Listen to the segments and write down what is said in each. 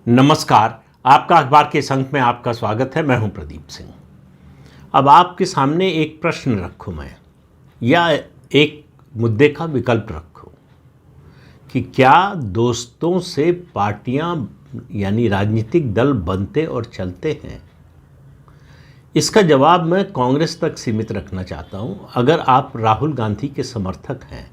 नमस्कार। आपका अखबार के इस अंक में आपका स्वागत है। मैं हूं प्रदीप सिंह। अब आपके सामने एक प्रश्न रखूं मैं, या एक मुद्दे का विकल्प रखूं कि क्या दोस्तों से पार्टियां यानी राजनीतिक दल बनते और चलते हैं? इसका जवाब मैं कांग्रेस तक सीमित रखना चाहता हूं। अगर आप राहुल गांधी के समर्थक हैं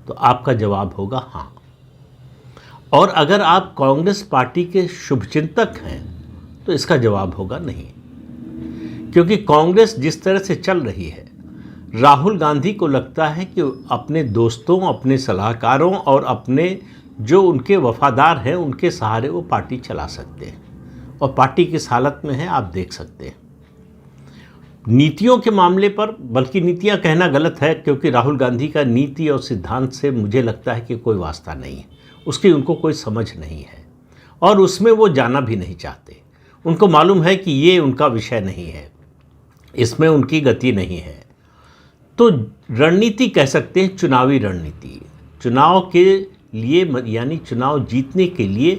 तो आपका जवाब होगा हाँ, और अगर आप कांग्रेस पार्टी के शुभचिंतक हैं तो इसका जवाब होगा नहीं। क्योंकि कांग्रेस जिस तरह से चल रही है, राहुल गांधी को लगता है कि अपने दोस्तों, अपने सलाहकारों और अपने जो उनके वफादार हैं उनके सहारे वो पार्टी चला सकते हैं, और पार्टी किस हालत में है आप देख सकते हैं। नीतियों के मामले पर, बल्कि नीतियां कहना गलत है, क्योंकि राहुल गांधी का नीति और सिद्धांत से मुझे लगता है कि कोई वास्ता नहीं है, उसकी उनको कोई समझ नहीं है और उसमें वो जाना भी नहीं चाहते। उनको मालूम है कि ये उनका विषय नहीं है, इसमें उनकी गति नहीं है। तो रणनीति कह सकते हैं, चुनावी रणनीति, चुनाव के लिए यानी चुनाव जीतने के लिए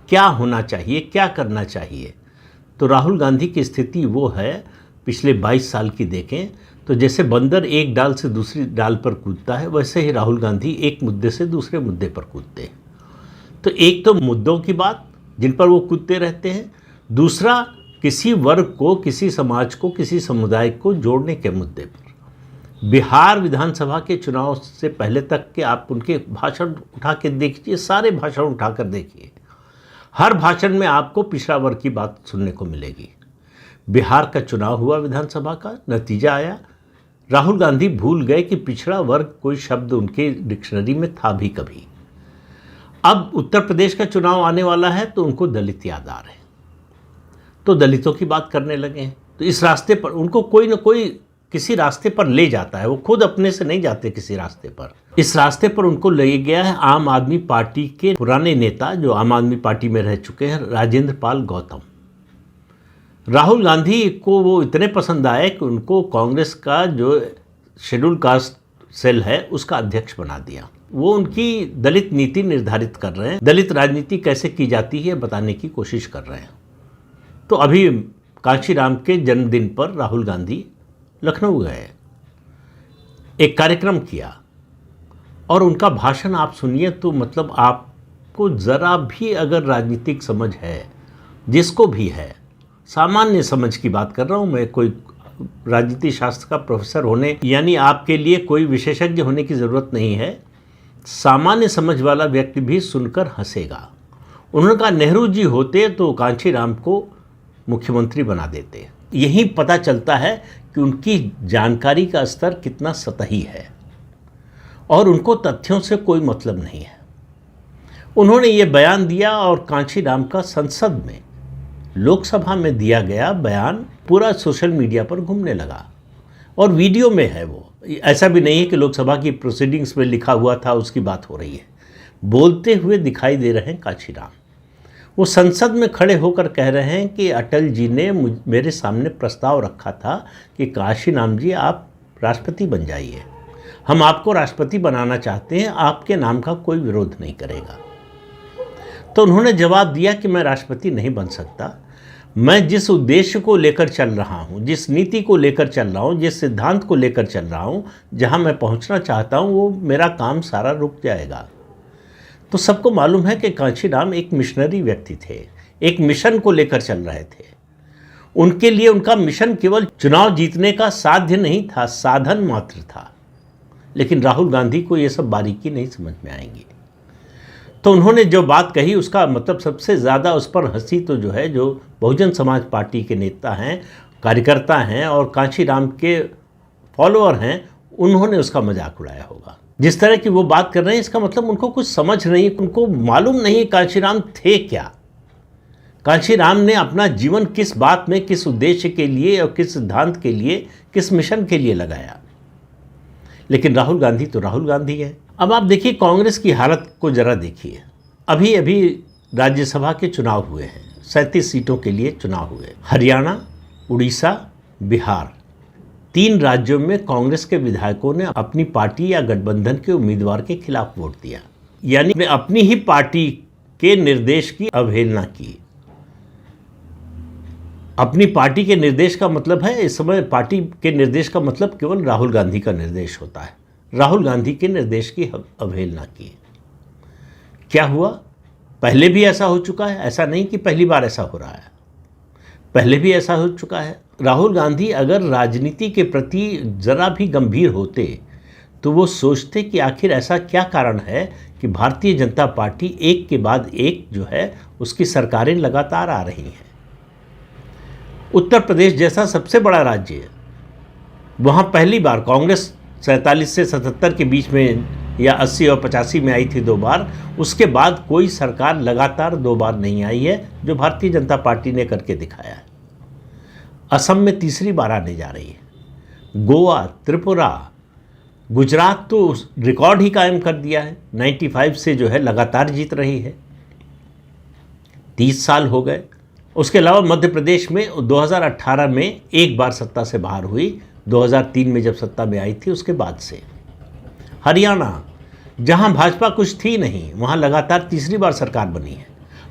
क्या होना चाहिए, क्या करना चाहिए। तो राहुल गांधी की स्थिति वो है, पिछले 22 साल की देखें तो जैसे बंदर एक डाल से दूसरी डाल पर कूदता है, वैसे ही राहुल गांधी एक मुद्दे से दूसरे मुद्दे पर कूदते हैं। तो एक तो मुद्दों की बात जिन पर वो कूदते रहते हैं, दूसरा किसी वर्ग को, किसी समाज को, किसी समुदाय को जोड़ने के मुद्दे पर। बिहार विधानसभा के चुनाव से पहले तक के आप उनके भाषण उठा के देखिए, सारे भाषण उठाकर देखिए, हर भाषण में आपको पिछड़ा वर्ग की बात सुनने को मिलेगी। बिहार का चुनाव हुआ, विधानसभा का नतीजा आया, राहुल गांधी भूल गए कि पिछड़ा वर्ग कोई शब्द उनके डिक्शनरी में था भी कभी। अब उत्तर प्रदेश का चुनाव आने वाला है तो उनको दलित याद आ रहे हैं, तो दलितों की बात करने लगे हैं। तो इस रास्ते पर उनको कोई ना कोई किसी रास्ते पर ले जाता है, वो खुद अपने से नहीं जाते किसी रास्ते पर। इस रास्ते पर उनको ले गया है आम आदमी पार्टी के पुराने नेता, जो आम आदमी पार्टी में रह चुके हैं, राजेंद्र पाल गौतम। राहुल गांधी को वो इतने पसंद आए कि उनको कांग्रेस का जो शेड्यूल कास्ट सेल है उसका अध्यक्ष बना दिया। वो उनकी दलित नीति निर्धारित कर रहे हैं, दलित राजनीति कैसे की जाती है बताने की कोशिश कर रहे हैं। तो अभी कांशीराम के जन्मदिन पर राहुल गांधी लखनऊ गए, एक कार्यक्रम किया, और उनका भाषण आप सुनिए तो मतलब आपको ज़रा भी अगर राजनीतिक समझ है, जिसको भी है, सामान्य समझ की बात कर रहा हूँ मैं, कोई राजनीति शास्त्र का प्रोफेसर होने यानी आपके लिए कोई विशेषज्ञ होने की ज़रूरत नहीं है, सामान्य समझ वाला व्यक्ति भी सुनकर हंसेगा। उन्होंने कहा नेहरू जी होते तो कांशीराम को मुख्यमंत्री बना देते। यही पता चलता है कि उनकी जानकारी का स्तर कितना सतही है और उनको तथ्यों से कोई मतलब नहीं है। उन्होंने ये बयान दिया और कांशीराम का संसद में, लोकसभा में दिया गया बयान पूरा सोशल मीडिया पर घूमने लगा, और वीडियो में है वो। ऐसा भी नहीं है कि लोकसभा की प्रोसीडिंग्स में लिखा हुआ था उसकी बात हो रही है, बोलते हुए दिखाई दे रहे हैं कांशीराम। वो संसद में खड़े होकर कह रहे हैं कि अटल जी ने मेरे सामने प्रस्ताव रखा था कि कांशीराम जी आप राष्ट्रपति बन जाइए, हम आपको राष्ट्रपति बनाना चाहते हैं, आपके नाम का कोई विरोध नहीं करेगा। तो उन्होंने जवाब दिया कि मैं राष्ट्रपति नहीं बन सकता, मैं जिस उद्देश्य को लेकर चल रहा हूँ, जिस नीति को लेकर चल रहा हूँ, जिस सिद्धांत को लेकर चल रहा हूँ, जहाँ मैं पहुँचना चाहता हूँ, वो मेरा काम सारा रुक जाएगा। तो सबको मालूम है कि कांशीराम एक मिशनरी व्यक्ति थे, एक मिशन को लेकर चल रहे थे। उनके लिए उनका मिशन केवल चुनाव जीतने का साध्य नहीं था, साधन मात्र था। लेकिन राहुल गांधी को ये सब बारीकी नहीं समझ में आएंगी। तो उन्होंने जो बात कही उसका मतलब सबसे ज़्यादा उस पर हंसी तो जो है, जो बहुजन समाज पार्टी के नेता हैं, कार्यकर्ता हैं और कांशीराम के फॉलोअर हैं, उन्होंने उसका मजाक उड़ाया होगा। जिस तरह की वो बात कर रहे हैं, इसका मतलब उनको कुछ समझ नहीं, उनको मालूम नहीं कांशीराम थे क्या, कांशीराम ने अपना जीवन किस बात में, किस उद्देश्य के लिए और किस सिद्धांत के लिए, किस मिशन के लिए लगाया। लेकिन राहुल गांधी तो राहुल गांधी है। अब आप देखिए कांग्रेस की हालत को ज़रा देखिए। अभी अभी राज्यसभा के चुनाव हुए हैं, 37 सीटों के लिए चुनाव हुए। हरियाणा, उड़ीसा, बिहार, 3 राज्यों में कांग्रेस के विधायकों ने अपनी पार्टी या गठबंधन के उम्मीदवार के खिलाफ वोट दिया। यानी अपनी ही पार्टी के निर्देश की अवहेलना की। अपनी पार्टी के निर्देश का मतलब है, इस समय पार्टी के निर्देश का मतलब केवल राहुल गांधी का निर्देश होता है। राहुल गांधी के निर्देश की अवहेलना की। क्या हुआ? पहले भी ऐसा हो चुका है, ऐसा नहीं कि पहली बार ऐसा हो रहा है, पहले भी ऐसा हो चुका है। राहुल गांधी अगर राजनीति के प्रति जरा भी गंभीर होते तो वो सोचते कि आखिर ऐसा क्या कारण है कि भारतीय जनता पार्टी एक के बाद एक जो है उसकी सरकारें लगातार आ रही हैं। उत्तर प्रदेश जैसा सबसे बड़ा राज्य है, वहाँ पहली बार कांग्रेस 47 से 77 के बीच में या 80 और 85 में आई थी 2 बार, उसके बाद कोई सरकार लगातार 2 बार नहीं आई है जो भारतीय जनता पार्टी ने करके दिखाया है। असम में तीसरी बार आने जा रही है। गोवा, त्रिपुरा, गुजरात तो रिकॉर्ड ही कायम कर दिया है, 95 से जो है लगातार जीत रही है, 30 साल हो गए। उसके अलावा मध्य प्रदेश में 2018 में एक बार सत्ता से बाहर हुई, 2003 में जब सत्ता में आई थी उसके बाद से। हरियाणा, जहां भाजपा कुछ थी नहीं, वहां लगातार तीसरी बार सरकार बनी है।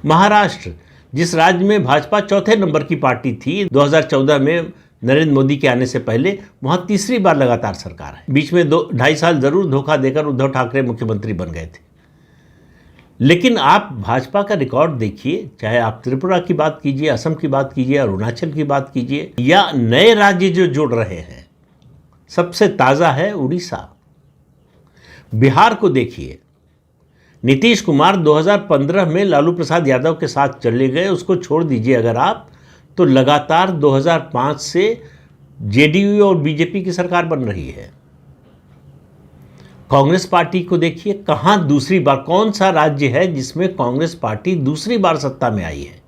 महाराष्ट्र, जिस राज्य में भाजपा चौथे नंबर की पार्टी थी 2014 में नरेंद्र मोदी के आने से पहले, वहां तीसरी बार लगातार सरकार है। बीच में 2-2.5 साल जरूर धोखा देकर उद्धव ठाकरे मुख्यमंत्री बन गए थे। लेकिन आप भाजपा का रिकॉर्ड देखिए, चाहे आप त्रिपुरा की बात कीजिए, असम की बात कीजिए, अरुणाचल की बात कीजिए, या नए राज्य जो जुड़ रहे हैं, सबसे ताज़ा है उड़ीसा। बिहार को देखिए, नीतीश कुमार 2015 में लालू प्रसाद यादव के साथ चले गए, उसको छोड़ दीजिए अगर आप, तो लगातार 2005 से जेडीयू और बीजेपी की सरकार बन रही है। कांग्रेस पार्टी को देखिए, कहां दूसरी बार, कौन सा राज्य है जिसमें कांग्रेस पार्टी दूसरी बार सत्ता में आई है?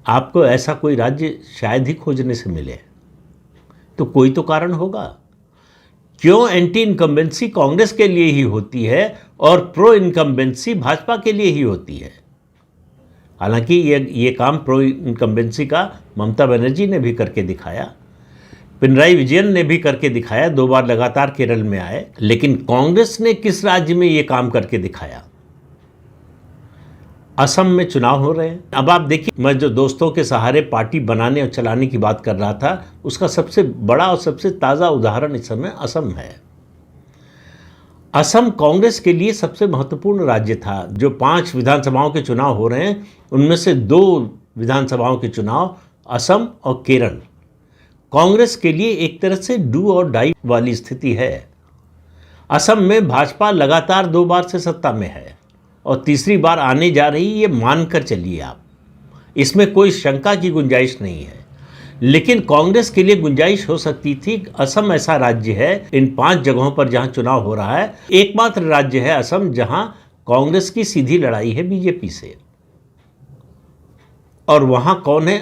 आपको ऐसा कोई राज्य शायद ही खोजने से मिले, तो कोई तो कारण होगा। क्यों एंटी इनकम्बेंसी कांग्रेस के लिए ही होती है और प्रो इनकम्बेंसी भाजपा के लिए ही होती है? हालांकि ये काम प्रो इनकम्बेंसी का ममता बनर्जी ने भी करके दिखाया, पिनराई विजयन ने भी करके दिखाया, 2 बार लगातार केरल में आए। लेकिन कांग्रेस ने किस राज्य में ये काम करके दिखाया? असम में चुनाव हो रहे हैं। अब आप देखिए, मैं जो दोस्तों के सहारे पार्टी बनाने और चलाने की बात कर रहा था, उसका सबसे बड़ा और सबसे ताज़ा उदाहरण इस समय असम है। असम कांग्रेस के लिए सबसे महत्वपूर्ण राज्य था। जो 5 विधानसभाओं के चुनाव हो रहे हैं, उनमें से 2 विधानसभाओं के चुनाव असम और केरल कांग्रेस के लिए एक तरह से डू और डाई वाली स्थिति है। असम में भाजपा लगातार 2 बार से सत्ता में है और तीसरी बार आने जा रही, ये मानकर चलिए आप, इसमें कोई शंका की गुंजाइश नहीं है। लेकिन कांग्रेस के लिए गुंजाइश हो सकती थी। असम ऐसा राज्य है, इन 5 जगहों पर जहां चुनाव हो रहा है, एकमात्र राज्य है असम जहां कांग्रेस की सीधी लड़ाई है बीजेपी से। और वहां कौन है?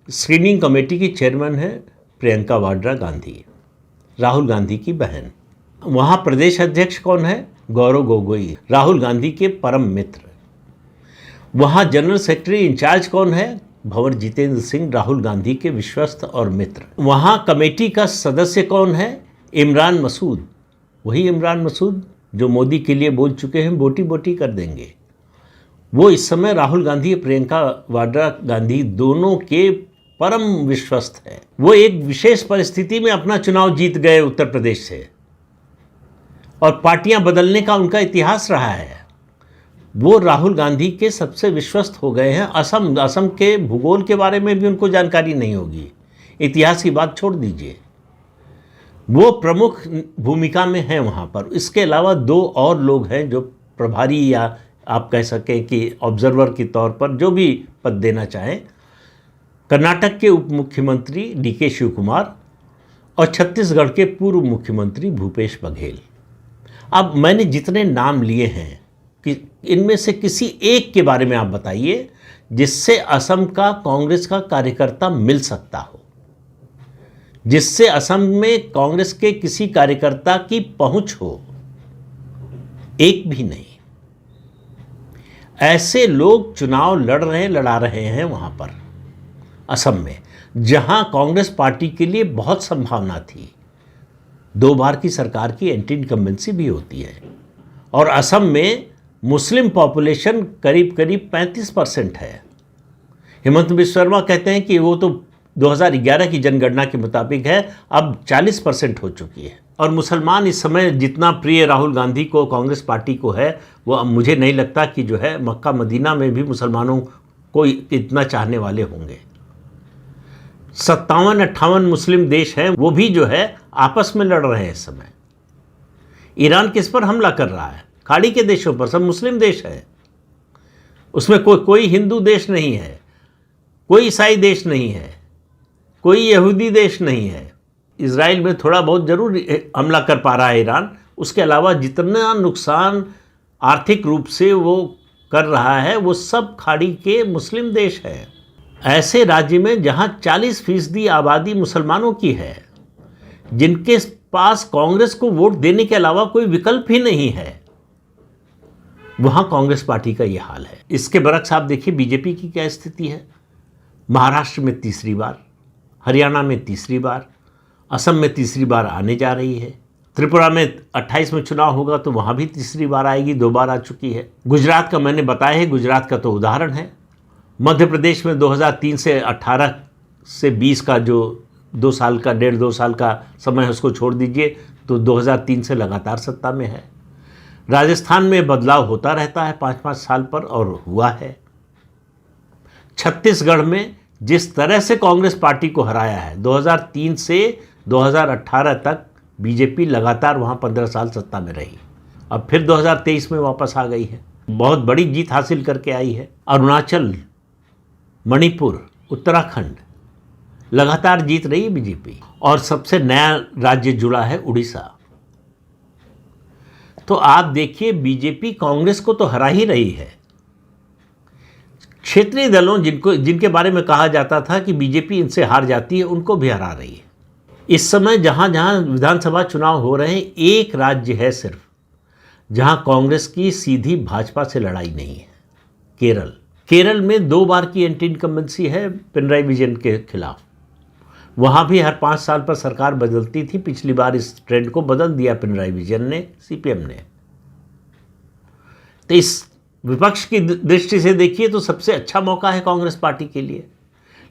स्क्रीनिंग कमेटी की चेयरमैन है प्रियंका वाड्रा गांधी, राहुल गांधी की बहन। वहां प्रदेश अध्यक्ष कौन है? गौरव गोगोई, राहुल गांधी के परम मित्र। वहां जनरल सेक्रेटरी इंचार्ज कौन है? भंवर जितेंद्र सिंह, राहुल गांधी के विश्वस्त और मित्र। वहां कमेटी का सदस्य कौन है? इमरान मसूद, वही इमरान मसूद जो मोदी के लिए बोल चुके हैं बोटी बोटी कर देंगे। वो इस समय राहुल गांधी और प्रियंका वाड्रा गांधी दोनों के परम विश्वस्त है। वो एक विशेष परिस्थिति में अपना चुनाव जीत गए उत्तर प्रदेश से, और पार्टियां बदलने का उनका इतिहास रहा है। वो राहुल गांधी के सबसे विश्वस्त हो गए हैं। असम के भूगोल के बारे में भी उनको जानकारी नहीं होगी, इतिहास की बात छोड़ दीजिए। वो प्रमुख भूमिका में हैं वहाँ पर। इसके अलावा 2 और लोग हैं जो प्रभारी, या आप कह सकें कि ऑब्जर्वर के तौर पर जो भी पद देना चाहें। कर्नाटक के उप मुख्यमंत्री डीके शिव कुमार और छत्तीसगढ़ के पूर्व मुख्यमंत्री भूपेश बघेल। अब मैंने जितने नाम लिए हैं, कि इनमें से किसी एक के बारे में आप बताइए जिससे असम का कांग्रेस का कार्यकर्ता मिल सकता हो, जिससे असम में कांग्रेस के किसी कार्यकर्ता की पहुंच हो। एक भी नहीं। ऐसे लोग चुनाव लड़ा रहे हैं वहां पर असम में, जहां कांग्रेस पार्टी के लिए बहुत संभावना थी। 2 बार की सरकार की एंटी इनकम्बेंसी भी होती है, और असम में मुस्लिम पॉपुलेशन करीब करीब 35% है। हेमंत बिश्व शर्मा कहते हैं कि वो तो 2011 की जनगणना के मुताबिक है, अब 40% हो चुकी है। और मुसलमान इस समय जितना प्रिय राहुल गांधी को, कांग्रेस पार्टी को है, वो मुझे नहीं लगता कि जो है मक्का मदीना में भी मुसलमानों को इतना चाहने वाले होंगे। 57-58 मुस्लिम देश हैं, वो भी जो है आपस में लड़ रहे हैं इस समय। ईरान किस पर हमला कर रहा है? खाड़ी के देशों पर, सब मुस्लिम देश है। उसमें कोई हिंदू देश नहीं है, कोई ईसाई देश नहीं है, कोई यहूदी देश नहीं है। इजराइल में थोड़ा बहुत जरूर हमला कर पा रहा है ईरान, उसके अलावा जितना नुकसान आर्थिक रूप से वो कर रहा है वो सब खाड़ी के मुस्लिम देश हैं। ऐसे राज्य में जहां 40% आबादी मुसलमानों की है, जिनके पास कांग्रेस को वोट देने के अलावा कोई विकल्प ही नहीं है, वहां कांग्रेस पार्टी का यह हाल है। इसके बरक्स आप देखिए बीजेपी की क्या स्थिति है। महाराष्ट्र में तीसरी बार, हरियाणा में तीसरी बार, असम में तीसरी बार आने जा रही है। त्रिपुरा में 28 में चुनाव होगा तो वहाँ भी तीसरी बार आएगी, 2 बार आ चुकी है। गुजरात का मैंने बताया है, गुजरात का तो उदाहरण है। मध्य प्रदेश में 2003 से 18 से 20 का जो 2 साल का, 1.5-2 साल का समय है, उसको छोड़ दीजिए तो 2003 से लगातार सत्ता में है। राजस्थान में बदलाव होता रहता है 5-5 साल पर, और हुआ है। छत्तीसगढ़ में जिस तरह से कांग्रेस पार्टी को हराया है, 2003 से 2018 तक बीजेपी लगातार वहाँ 15 साल सत्ता में रही, अब फिर 2023 में वापस आ गई है, बहुत बड़ी जीत हासिल करके आई है। अरुणाचल, मणिपुर, उत्तराखंड लगातार जीत रही है बीजेपी। और सबसे नया राज्य जुड़ा है उड़ीसा। तो आप देखिए बीजेपी कांग्रेस को तो हरा ही रही है। क्षेत्रीय दलों जिनके बारे में कहा जाता था कि बीजेपी इनसे हार जाती है, उनको भी हरा रही है। इस समय जहां जहां विधानसभा चुनाव हो रहे हैं, एक राज्य है सिर्फ जहां कांग्रेस की सीधी भाजपा से लड़ाई नहीं है, केरल। केरल में 2 बार की एंटी इनकम्बेंसी है पिनराई विजयन के खिलाफ। वहां भी हर 5 साल पर सरकार बदलती थी। पिछली बार इस ट्रेंड को बदल दिया पिनराई विजयन ने, सीपीएम ने। तो इस विपक्ष की दृष्टि से देखिए तो सबसे अच्छा मौका है कांग्रेस पार्टी के लिए।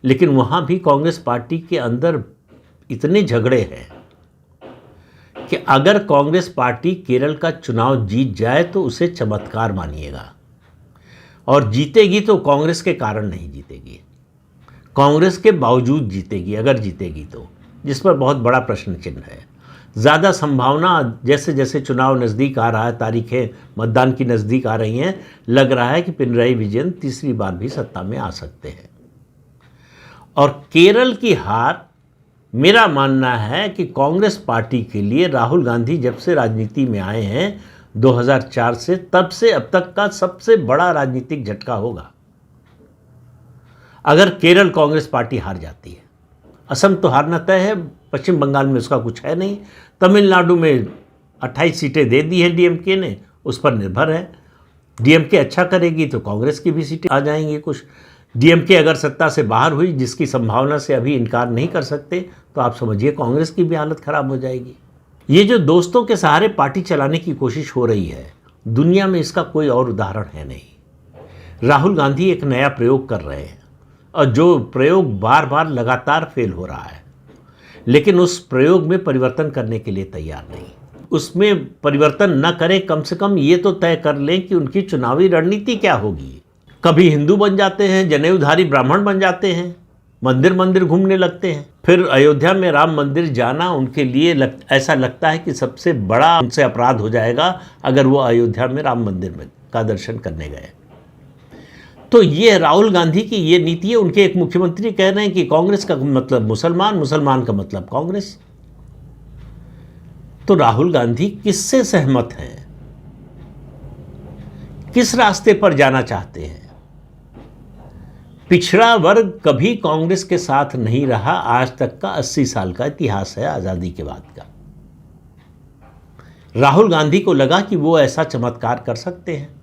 लेकिन वहां भी कांग्रेस पार्टी के अंदर इतने झगड़े हैं कि अगर कांग्रेस पार्टी केरल का चुनाव जीत जाए तो उसे चमत्कार मानिएगा। और जीतेगी तो कांग्रेस के कारण नहीं जीतेगी, कांग्रेस के बावजूद जीतेगी, अगर जीतेगी तो, जिस पर बहुत बड़ा प्रश्न चिन्ह है। ज़्यादा संभावना जैसे जैसे चुनाव नज़दीक आ रहा है, तारीखें मतदान की नज़दीक आ रही हैं, लग रहा है कि पिनराई विजयन तीसरी बार भी सत्ता में आ सकते हैं। और केरल की हार, मेरा मानना है कि कांग्रेस पार्टी के लिए राहुल गांधी जब से राजनीति में आए हैं 2004 से, तब से अब तक का सबसे बड़ा राजनीतिक झटका होगा अगर केरल कांग्रेस पार्टी हार जाती है। असम तो हारना तय है, पश्चिम बंगाल में उसका कुछ है नहीं, तमिलनाडु में 28 सीटें दे दी है डीएमके ने, उस पर निर्भर है। डीएमके अच्छा करेगी तो कांग्रेस की भी सीटें आ जाएंगी कुछ। डीएमके अगर सत्ता से बाहर हुई, जिसकी संभावना से अभी इनकार नहीं कर सकते, तो आप समझिए कांग्रेस की भी हालत खराब हो जाएगी। ये जो दोस्तों के सहारे पार्टी चलाने की कोशिश हो रही है, दुनिया में इसका कोई और उदाहरण है नहीं। राहुल गांधी एक नया प्रयोग कर रहे हैं, और जो प्रयोग बार बार लगातार फेल हो रहा है, लेकिन उस प्रयोग में परिवर्तन करने के लिए तैयार नहीं। उसमें परिवर्तन न करें, कम से कम ये तो तय कर लें कि उनकी चुनावी रणनीति क्या होगी। कभी हिंदू बन जाते हैं, जनेऊधारी ब्राह्मण बन जाते हैं, मंदिर मंदिर घूमने लगते हैं, फिर अयोध्या में राम मंदिर जाना उनके लिए ऐसा लगता है कि सबसे बड़ा उनसे अपराध हो जाएगा अगर वो अयोध्या में राम मंदिर में का दर्शन करने गए। तो ये राहुल गांधी की ये नीति है। उनके एक मुख्यमंत्री कह रहे हैं कि कांग्रेस का मतलब मुसलमान, मुसलमान का मतलब कांग्रेस। तो राहुल गांधी किससे सहमत हैं, किस रास्ते पर जाना चाहते हैं? पिछड़ा वर्ग कभी कांग्रेस के साथ नहीं रहा, आज तक का 80 साल का इतिहास है आजादी के बाद का। राहुल गांधी को लगा कि वो ऐसा चमत्कार कर सकते हैं।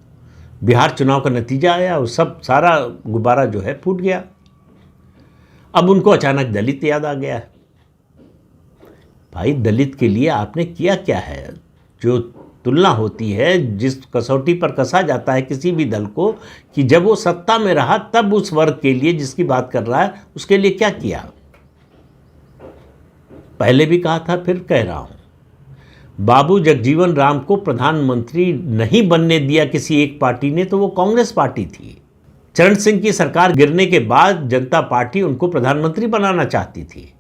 बिहार चुनाव का नतीजा आया, वो सब सारा गुब्बारा जो है फूट गया। अब उनको अचानक दलित याद आ गया है। भाई दलित के लिए आपने किया क्या है? जो तुलना होती है, जिस कसौटी पर कसा जाता है किसी भी दल को, कि जब वो सत्ता में रहा तब उस वर्ग के लिए जिसकी बात कर रहा है उसके लिए क्या किया। पहले भी कहा था, फिर कह रहा हूं, बाबू जगजीवन राम को प्रधानमंत्री नहीं बनने दिया किसी एक पार्टी ने, तो वो कांग्रेस पार्टी थी। चरण सिंह की सरकार गिरने के बाद जनता पार्टी उनको प्रधानमंत्री बनाना चाहती थी।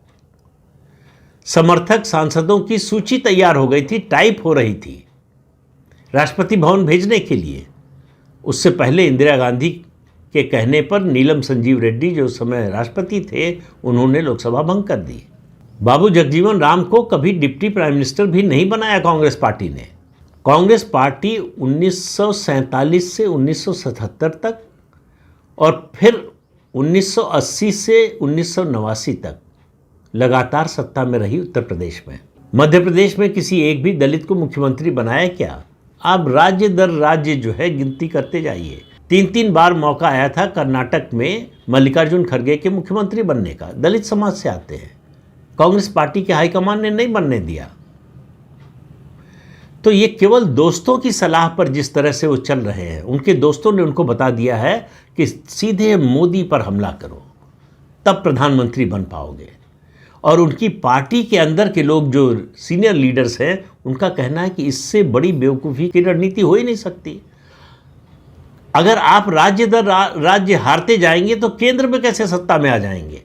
समर्थक सांसदों की सूची तैयार हो गई थी, टाइप हो रही थी राष्ट्रपति भवन भेजने के लिए। उससे पहले इंदिरा गांधी के कहने पर नीलम संजीव रेड्डी, जो उस समय राष्ट्रपति थे, उन्होंने लोकसभा भंग कर दी। बाबू जगजीवन राम को कभी डिप्टी प्राइम मिनिस्टर भी नहीं बनाया कांग्रेस पार्टी ने। कांग्रेस पार्टी 1947 से 1977 तक और फिर 1980 से 1989 तक लगातार सत्ता में रही उत्तर प्रदेश में। मध्य प्रदेश में किसी एक भी दलित को मुख्यमंत्री बनाया क्या? आप राज्य दर राज्य जो है गिनती करते जाइए। 3 बार मौका आया था कर्नाटक में मल्लिकार्जुन खड़गे के मुख्यमंत्री बनने का, दलित समाज से आते हैं। कांग्रेस पार्टी के हाईकमान ने नहीं बनने दिया। तो ये केवल दोस्तों की सलाह पर जिस तरह से वो चल रहे हैं, उनके दोस्तों ने उनको बता दिया है कि सीधे मोदी पर हमला करो, तब प्रधानमंत्री बन पाओगे। और उनकी पार्टी के अंदर के लोग जो सीनियर लीडर्स हैं, उनका कहना है कि इससे बड़ी बेवकूफ़ी की रणनीति हो ही नहीं सकती। अगर आप राज्य दर राज्य हारते जाएंगे तो केंद्र में कैसे सत्ता में आ जाएंगे?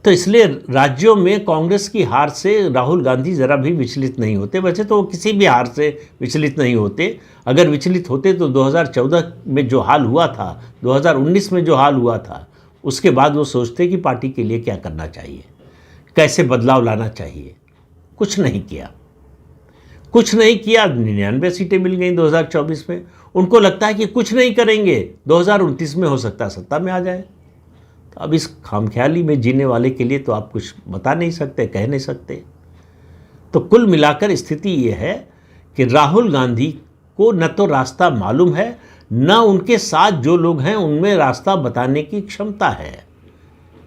तो इसलिए राज्यों में कांग्रेस की हार से राहुल गांधी ज़रा भी विचलित नहीं होते। वैसे तो वो किसी भी हार से विचलित नहीं होते। अगर विचलित होते तो 2014 में जो हाल हुआ था, 2019 में जो हाल हुआ था, उसके बाद वो सोचते कि पार्टी के लिए क्या करना चाहिए, कैसे बदलाव लाना चाहिए। कुछ नहीं किया, कुछ नहीं किया। 99 सीटें मिल गई 2024 में। उनको लगता है कि कुछ नहीं करेंगे, 2029 में हो सकता है सत्ता में आ जाए। तो अब इस खामख्याली में जीने वाले के लिए तो आप कुछ बता नहीं सकते, कह नहीं सकते। तो कुल मिलाकर स्थिति ये है कि राहुल गांधी को न तो रास्ता मालूम है, न उनके साथ जो लोग हैं उनमें रास्ता बताने की क्षमता है।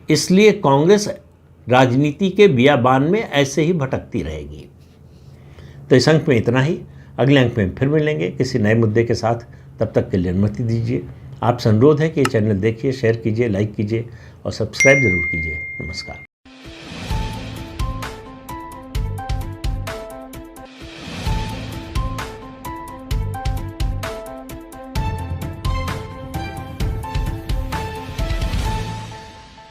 इसलिए कांग्रेस राजनीति के बियाबान में ऐसे ही भटकती रहेगी। तो इस अंक में इतना ही। अगले अंक में फिर मिलेंगे किसी नए मुद्दे के साथ। तब तक के लिए अनुमति दीजिए। आपसे अनुरोध है कि ये चैनल देखिए, शेयर कीजिए, लाइक कीजिए और सब्सक्राइब जरूर कीजिए। नमस्कार।